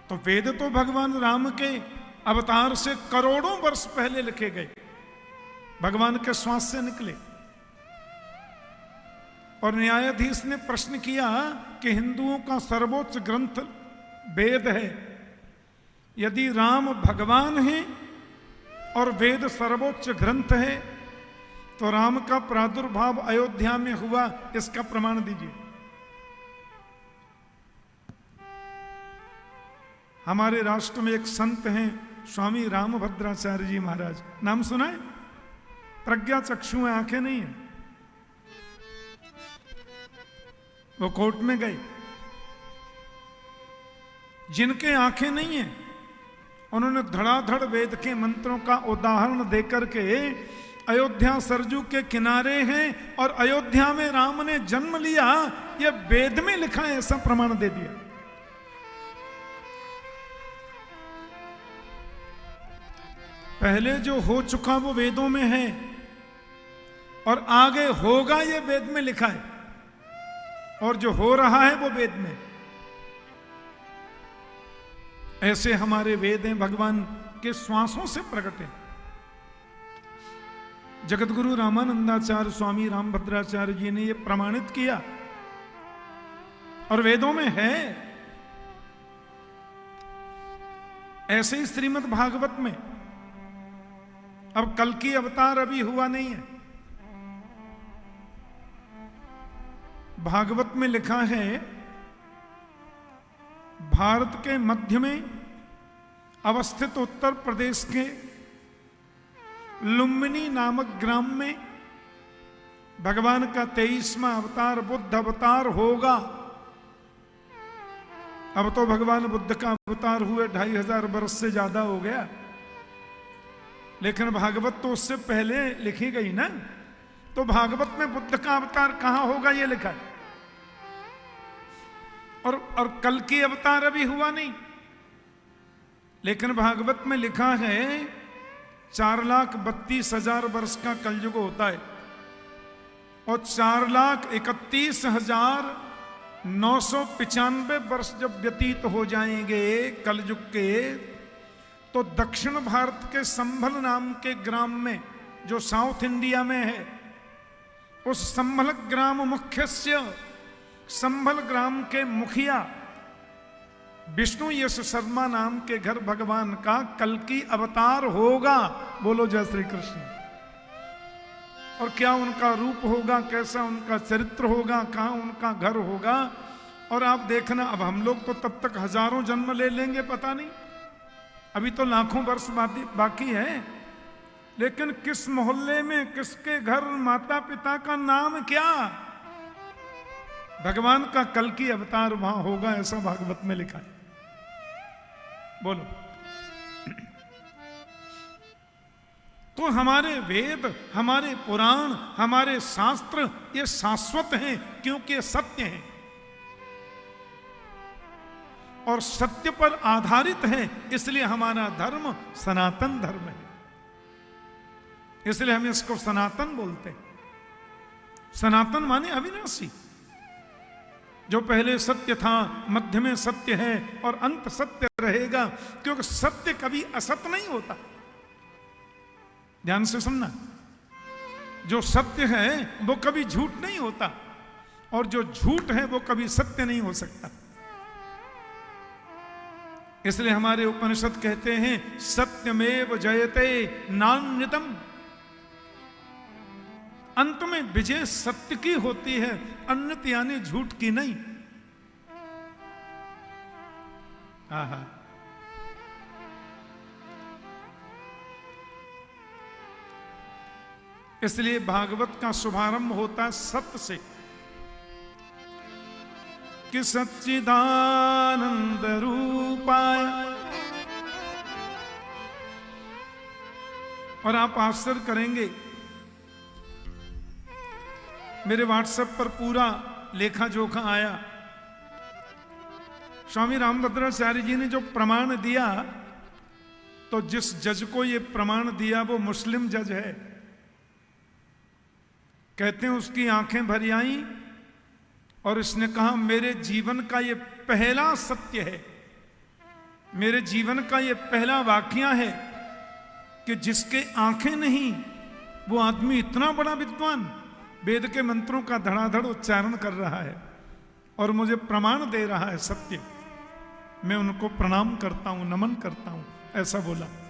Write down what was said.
तो वेद तो भगवान राम के अवतार से करोड़ों वर्ष पहले लिखे गए, भगवान के श्वास से निकले। और न्यायाधीश ने प्रश्न किया कि हिंदुओं का सर्वोच्च ग्रंथ वेद है, यदि राम भगवान हैं और वेद सर्वोच्च ग्रंथ है तो राम का प्रादुर्भाव अयोध्या में हुआ, इसका प्रमाण दीजिए। हमारे राष्ट्र में एक संत हैं स्वामी रामभद्राचार्य जी महाराज, नाम सुना है? प्रज्ञा चक्षु है, आंखें नहीं है। वो कोर्ट में गए, जिनके आंखें नहीं है उन्होंने धड़ाधड़ वेद के मंत्रों का उदाहरण देकर के अयोध्या सरजू के किनारे हैं और अयोध्या में राम ने जन्म लिया, यह वेद में लिखा है, ऐसा प्रमाण दे दिया। पहले जो हो चुका वो वेदों में है और आगे होगा ये वेद में लिखा है, और जो हो रहा है वो वेद में। ऐसे हमारे वेद हैं, भगवान के श्वासों से प्रकट हैं। जगतगुरु रामानंदाचार्य स्वामी रामभद्राचार्य जी ने यह प्रमाणित किया और वेदों में है। ऐसे ही श्रीमद् भागवत में, अब कल की अवतार अभी हुआ नहीं है, भागवत में लिखा है भारत के मध्य में अवस्थित उत्तर प्रदेश के लुम्बिनी नामक ग्राम में भगवान का 23वां अवतार बुद्ध अवतार होगा। अब तो भगवान बुद्ध का अवतार हुए 2500 वर्ष से ज्यादा हो गया, लेकिन भागवत तो उससे पहले लिखी गई ना, तो भागवत में बुद्ध का अवतार कहां होगा ये लिखा है। और कल की अवतार अभी हुआ नहीं, लेकिन भागवत में लिखा है 4,32,000 वर्ष का कलयुग होता है और 4,31,995 वर्ष जब व्यतीत हो जाएंगे कलयुग के, तो दक्षिण भारत के संभल नाम के ग्राम में, जो साउथ इंडिया में है, उस संभल ग्राम मुख्यस्य, संभल ग्राम के मुखिया विष्णु यश शर्मा नाम के घर भगवान का कल की अवतार होगा। बोलो जय श्री कृष्ण। और क्या उनका रूप होगा, कैसा उनका चरित्र होगा, कहां उनका घर होगा, और आप देखना, अब हम लोग तो तब तक हजारों जन्म ले लेंगे पता नहीं, अभी तो लाखों वर्ष बाकी है, लेकिन किस मोहल्ले में किसके घर माता पिता का नाम क्या, भगवान का कल की अवतार वहां होगा, ऐसा भागवत में लिखा है। बोलो। तो हमारे वेद, हमारे पुराण, हमारे शास्त्र ये शाश्वत हैं क्योंकि ये सत्य हैं और सत्य पर आधारित है, इसलिए हमारा धर्म सनातन धर्म है, इसलिए हम इसको सनातन बोलते हैं। सनातन माने अविनाशी, जो पहले सत्य था, मध्य में सत्य है और अंत सत्य रहेगा, क्योंकि सत्य कभी असत्य नहीं होता। ध्यान से सुनना, जो सत्य है वो कभी झूठ नहीं होता और जो झूठ है वो कभी सत्य नहीं हो सकता। इसलिए हमारे उपनिषद कहते हैं सत्यमेव जयते नान्यतम, अंत में विजय सत्य की होती है, अन्यत यानी झूठ की नहीं। आहा, इसलिए भागवत का शुभारंभ होता सत्य से कि सच्चिदानंद रूपाय। और आप आश्चर्य करेंगे, मेरे व्हाट्सएप पर पूरा लेखा जोखा आया। स्वामी रामभद्राचार्य जी ने जो प्रमाण दिया, तो जिस जज को ये प्रमाण दिया वो मुस्लिम जज है। कहते हैं उसकी आंखें भर आईं और इसने कहा मेरे जीवन का ये पहला सत्य है मेरे जीवन का ये पहला वाकया है कि जिसके आंखें नहीं, वो आदमी इतना बड़ा विद्वान वेद के मंत्रों का धड़ाधड़ उच्चारण कर रहा है और मुझे प्रमाण दे रहा है सत्य। मैं उनको प्रणाम करता हूं, नमन करता हूं, ऐसा बोला।